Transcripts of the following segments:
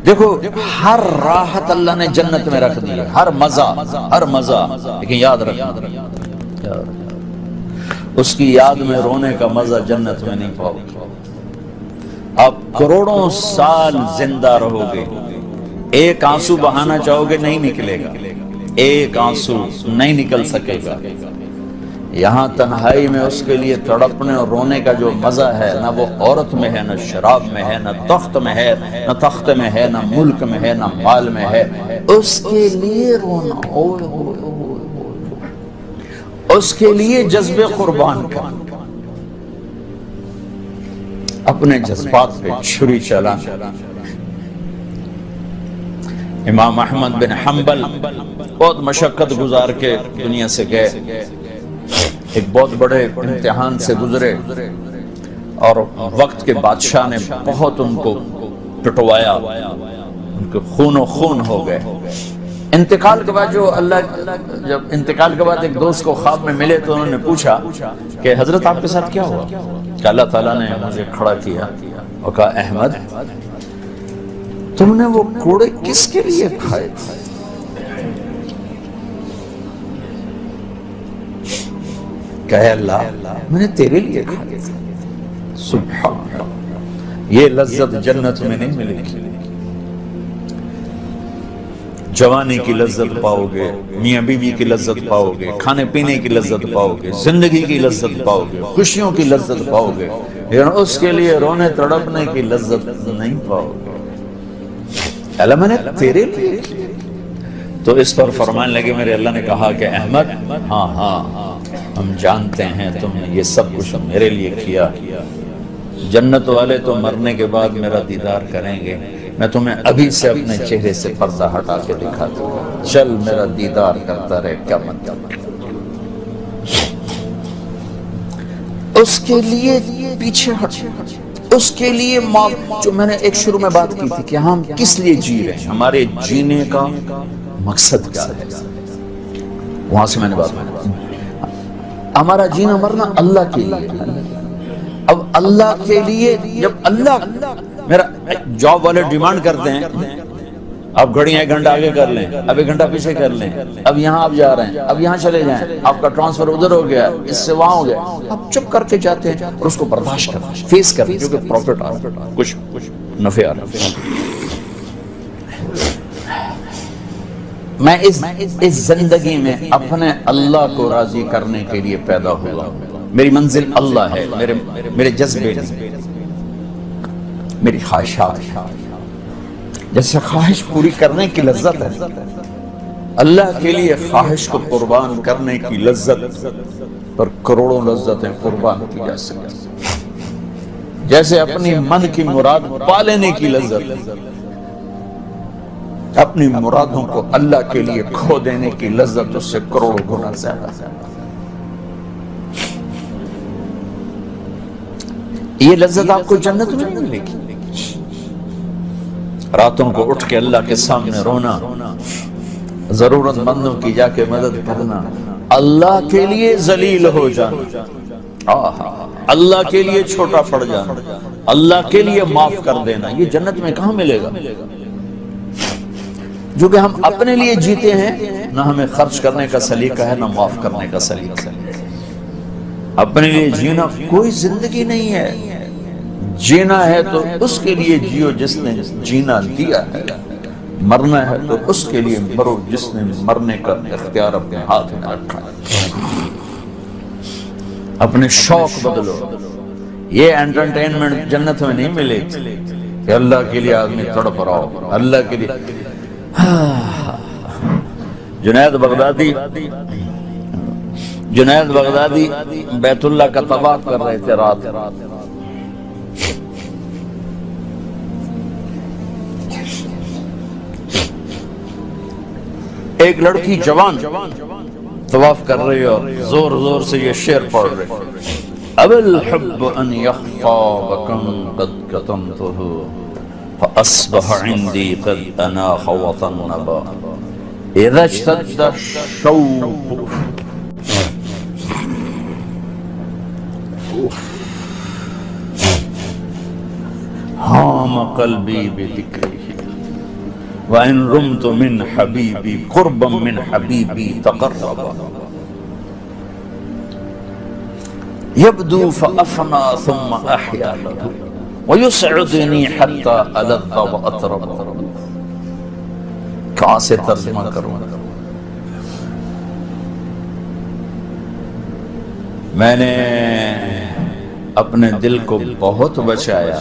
دیکھو ہر راحت اللہ نے جنت میں رکھ دی ہے، ہر مزہ، لیکن یاد رکھنا اس کی یاد میں رونے کا مزہ جنت میں نہیں پاؤ گے۔ آپ کروڑوں سال زندہ رہو گے، ایک آنسو بہانا چاہو گے نہیں نکلے گا، ایک آنسو نہیں نکل سکے گا۔ یہاں تنہائی میں اس کے لیے تڑپنے اور رونے کا جو مزہ ہے، نہ وہ عورت میں ہے، نہ شراب میں ہے، نہ تخت میں ہے، نہ تخت میں ہے، نہ ملک میں ہے، نہ مال میں ہے، اس کے لیے رونا، اس کے لیے جذب قربان کا، اپنے جذبات پہ چھری چلانا۔ امام احمد بن حنبل بہت مشقت گزار کے دنیا سے گئے، ایک بہت بڑے امتحان سے گزرے اور وقت کے بادشاہ نے بہت ان کو پٹوایا، ان کے خون و خون ہو گئے۔ انتقال کے بعد جب انتقال کے بعد ایک دوست کو خواب میں ملے تو انہوں نے پوچھا کہ حضرت آپ کے ساتھ کیا ہوا؟ کہ اللہ تعالیٰ نے مجھے کھڑا کیا اور کہا احمد تم نے وہ کوڑے کس کے لیے کھائے تھے؟ کہے اللہ میں نے تیرے لیے کھائے تھے۔ سبحان اللہ، یہ لذت جنت میں نہیں ملے گی۔ جوانی کی لذت پاؤ گے، میاں بیوی کی لذت پاؤ گے، کھانے پینے کی لذت پاؤ گے، زندگی کی لذت پاؤ گے، خوشیوں کی لذت پاؤ گے، لیکن اس کے لیے رونے تڑپنے کی لذت نہیں پاؤ گے۔ اللہ میں نے تیرے لیے کیا۔ تو اس پر فرمانے لگے میرے اللہ نے کہا کہ احمد ہاں ہم جانتے ہیں تم نے یہ سب کچھ میرے لیے کیا۔ جنت والے تو مرنے کے بعد میرا دیدار کریں گے، میں تمہیں ابھی سے اپنے چہرے سے پردہ ہٹا کے دکھا دوں گا، چل میرا دیدار کرتا رہے، کیا مطلب۔ اس کے لیے پیچھے ہٹ، اس کے لیے جو میں نے ایک شروع میں بات کی تھی کہ ہم کس لیے جی رہے ہیں، ہمارے جینے کا مقصد کیا ہے، وہاں سے میں نے بات کی۔ ہمارا جینا مرنا اللہ کے لیے، اب اللہ کے لیے جب اللہ میرا جاب والے ڈیمانڈ کرتے ہیں آپ گھڑیاں 1 گھنٹہ آگے کر لیں، اب 1 گھنٹہ پیچھے کر لیں، اب یہاں آپ جا رہے ہیں، اب یہاں چلے جائیں، آپ کا ٹرانسفر ادھر ہو گیا، اس سے وہاں ہو گیا، آپ چپ کر کے جاتے ہیں اور اس کو برداشت کرتے ہیں، فیس کرتے ہیں، جو کہ پروفٹ آ رہا ہے، کچھ نفع آ رہا ہے۔ میں اس زندگی میں اپنے اللہ کو راضی کرنے کے لیے پیدا ہوا، میری منزل اللہ ہے، میرے جذبے نہیں، میری خواہشات، جیسے خواہش پوری کرنے کی لذت ہے، اللہ کے لیے خواہش کو قربان کرنے کی لذت پر کروڑوں لذتیں قربان کی جا سکتی، جیسے اپنی من کی مراد پا لینے کی لذت، اپنی مرادوں کو اللہ کے لیے کھو دینے کی لذت اس سے کروڑوں گنا زیادہ ہے۔ یہ لذت آپ کو جنت میں نہیں ملے گی۔ راتوں کو اٹھ کے اللہ کے سامنے رونا، ضرورت مندوں کی جا کے مدد کرنا، اللہ کے لیے ذلیل ہو جانا، اللہ کے لیے چھوٹا پڑ جانا، اللہ کے لیے معاف کر دینا، یہ جنت میں کہاں ملے گا؟ جو کہ ہم اپنے لیے جیتے ہیں، نہ ہمیں خرچ کرنے کا سلیقہ ہے، نہ معاف کرنے کا سلیقہ ہے۔ اپنے لیے جینا کوئی زندگی نہیں ہے، جینا ہے تو اس کے لیے جیو جس نے جینا دیا ہے، مرنا ہے تو اس کے لیے مرو جس نے مرنے کا اختیار اپنے ہاتھ میں رکھا ہے۔ اپنے شوق بدلو، یہ انٹرٹینمنٹ جنت میں نہیں ملے کہ اللہ کے لیے آدمی تڑپ رہا ہو، اللہ کے لیے۔ جنید بغدادی بیت اللہ کا طواف کر رہے تھے رات، ایک لڑکی جوان طواف کر رہی اور زور زور سے یہ شعر پڑھ رہے، اب الحب ان یخفا وکم قد کتمتہ فاصبح عندی قد اناخ وطنبا اذا اشتد الشوق ہام قلبی بذکرہ۔ وَإِن رُمْتُ مِنْ حَبِيبِي قُرْبًا مِنْ حَبِيبِي تَقَرَّبَ يَبْدُو فَأَفْنَى ثُمَّ أَحْيَا لَهُ وَيُسْعِدُنِي حَتَّى أَلَذَّ وَأَطْرَبَ. کہاں سے ترجمہ کروں؟ میں نے اپنے دل کو بہت بچایا،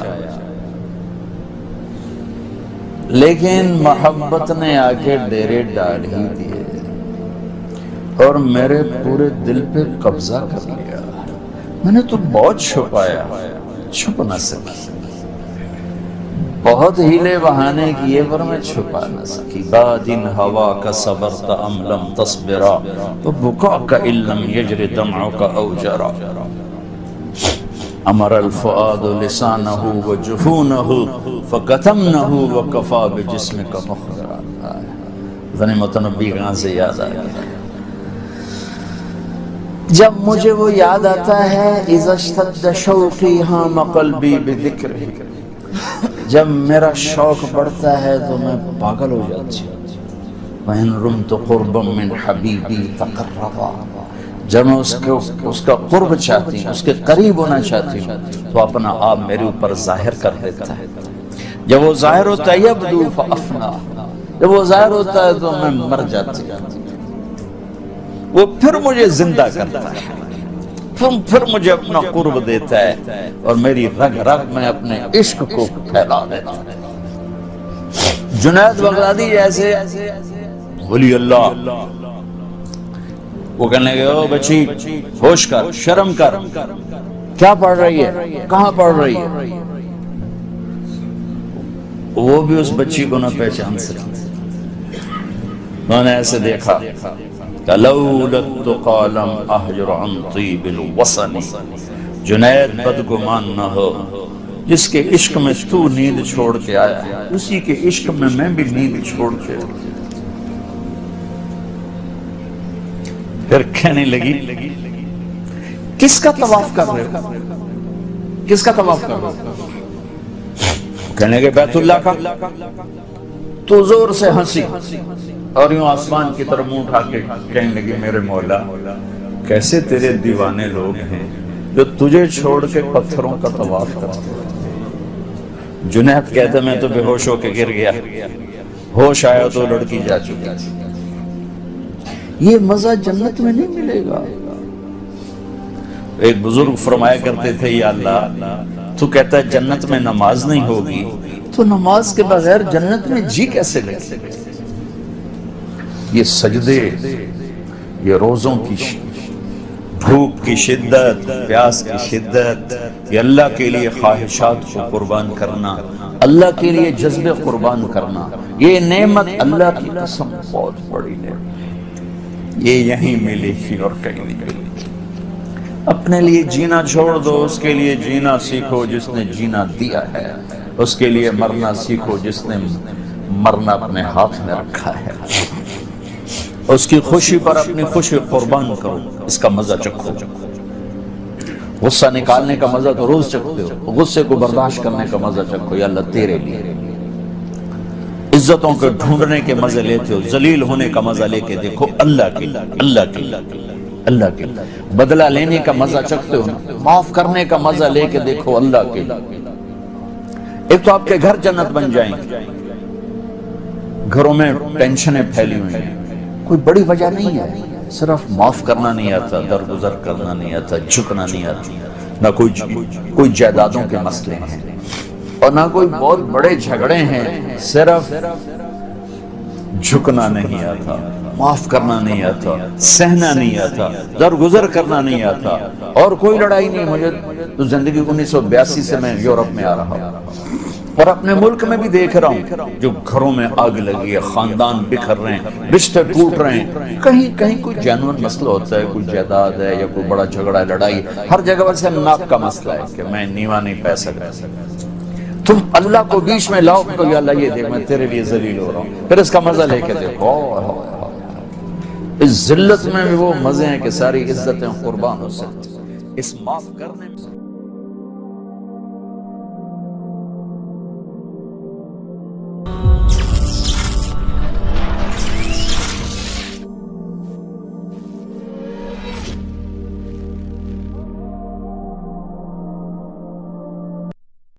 لیکن محبت نے آ کے ڈیرے ڈال ہی دیے اور میرے پورے دل پہ قبضہ کر لیا. میں نے تو بہت چھپایا، چھپ نہ سکی، بہت ہیلے بہانے کیے پر میں چھپا نہ سکی. بادن ہوا کا صبرت ام لم تصبرا وبکاء ان لم یجر دمعک او جرا. امر الفؤاد لسانہ وجفونہ فکتمنہ وکفا بجسمک مخبرا. غنی متنبی کہاں سے یاد آ گیا؟ جب مجھے وہ یاد آتا ہے اذا اشتد شوقی ہام قلبی بذکرہ، جب میرا شوق بڑھتا ہے تو میں پاگل ہو جاتی ہوں. وَإِن رُمْتُ قُرْبًا مِّنْ حَبِيبِي تَقَرَّبَا، جب میں اس کا قرب چاہتی ہوں، اس کے قریب ہونا چاہتی ہوں تو اپنا آپ میرے اوپر ظاہر کر دیتا ہے. جب وہ ظاہر ہوتا ہے یبدو فأفنا، جب وہ ظاہر ہوتا ہے تو میں مر جاتی ہوں. وہ پھر مجھے زندہ کرتا ہے، پھر مجھے اپنا قرب دیتا ہے اور میری رگ رگ میں اپنے عشق کو پھیلا دیتا ہے. جنید بغدادی جیسے ولی اللہ، وہ کہنے لگے او بچی ہوش کر، شرم کر، کیا پڑھ رہی ہے، کہاں پڑھ رہی ہے؟ وہ بھی اس بچی کو نہ پہچان سکی. میں نے ایسے دیکھا لولا التقى لم اهجر عن طيب الوصن. جنید بدگمان نہ ہو، جس کے عشق میں تو نیند چھوڑ کے آیا ہے اسی کے عشق میں میں بھی نیند چھوڑ کے. پھر کہنے لگی کس کا طواف کر رہے ہو، کس کا طواف کر رہے ہو؟ کہنے لگے بیت اللہ کا. تو زور سے ہنسی اور یوں آسمان کی طرف منہ اٹھا کے کہنے لگی میرے مولا کیسے تیرے دیوانے لوگ ہیں جو تجھے چھوڑ کے پتھروں کا طواف کرتے ہیں. جنید کہتا میں تو بے ہوش ہو کے گر گیا، ہوش آیا تو لڑکی جا چکی تھی. یہ مزہ جنت میں نہیں ملے گا. ایک بزرگ فرمایا کرتے تھے یا اللہ تو کہتا ہے جنت میں نماز نہیں ہوگی تو نماز کے بغیر جنت میں جی کیسے لگے؟ یہ سجدے، یہ روزوں کی بھوک کی شدت، پیاس کی شدت، یہ اللہ کے لیے خواہشات کو قربان کرنا، اللہ کے لیے جذبے قربان کرنا، یہ نعمت اللہ کی قسم بہت بڑی نعمت. یہ یہیں ملے گی اور کہیں نہیں ملے گی. اپنے لیے جینا چھوڑ دو، اس کے لیے جینا سیکھو جس نے جینا دیا ہے. اس کے لیے مرنا سیکھو جس نے مرنا اپنے ہاتھ میں رکھا ہے. اس کی خوشی پر اپنی خوشی قربان کرو، اس کا مزہ چکھو. غصہ نکالنے کا مزہ تو روز چکھتے ہو، غصے کو برداشت کرنے کا مزہ چکھو. یا اللہ تیرے لیے. عزتوں کو ڈھونڈنے کے مزے لیتے ہو، ذلیل ہونے کا مزہ لے کے دیکھو اللہ کے اللہ کے اللہ کے. بدلہ لینے کا مزہ چکھتے ہو، معاف کرنے کا مزہ لے کے دیکھو اللہ کے. ایک تو آپ کے گھر جنت بن جائیں گے. گھروں میں ٹینشنیں پھیلی ہوئی ہیں، کوئی بڑی وجہ نہیں ہے، صرف معاف کرنا نہیں آتا، درگزر کرنا نہیں آتا، جھکنا نہیں آتا. نہ کوئی جائیدادوں کے مسئلے ہیں اور نہ کوئی بہت بڑے جھگڑے ہیں، صرف جھکنا نہیں آتا، معاف کرنا نہیں آتا، سہنا نہیں آتا، درگزر کرنا نہیں آتا. اور کوئی لڑائی نہیں. مجھے تو زندگی 1982 سے میں یورپ میں آ رہا ہوں اور اپنے ملک میں بھی دیکھ رہا ہوں جو گھروں میں آگ لگی ہے، خاندان بکھر رہے ہیں، رشتے ٹوٹ رہے ہیں. کہیں کوئی جینوئن مسئلہ ہوتا ہے، کوئی جائیداد ہے یا کوئی بڑا جھگڑا ہے، لڑائی. ہر جگہ ویسے ناک کا مسئلہ ہے کہ میں نیوا نہیں پہ سکتا. تم اللہ کو بیچ میں لاؤ تو یا اللہ یہ دیکھ میں تیرے لیے ذلیل ہو رہا ہوں، پھر اس کا مزہ لے کے دیکھو. اس ذلت میں بھی وہ مزے ہیں کہ ساری عزتیں قربان ہو سکتی. اس معاف کرنے میں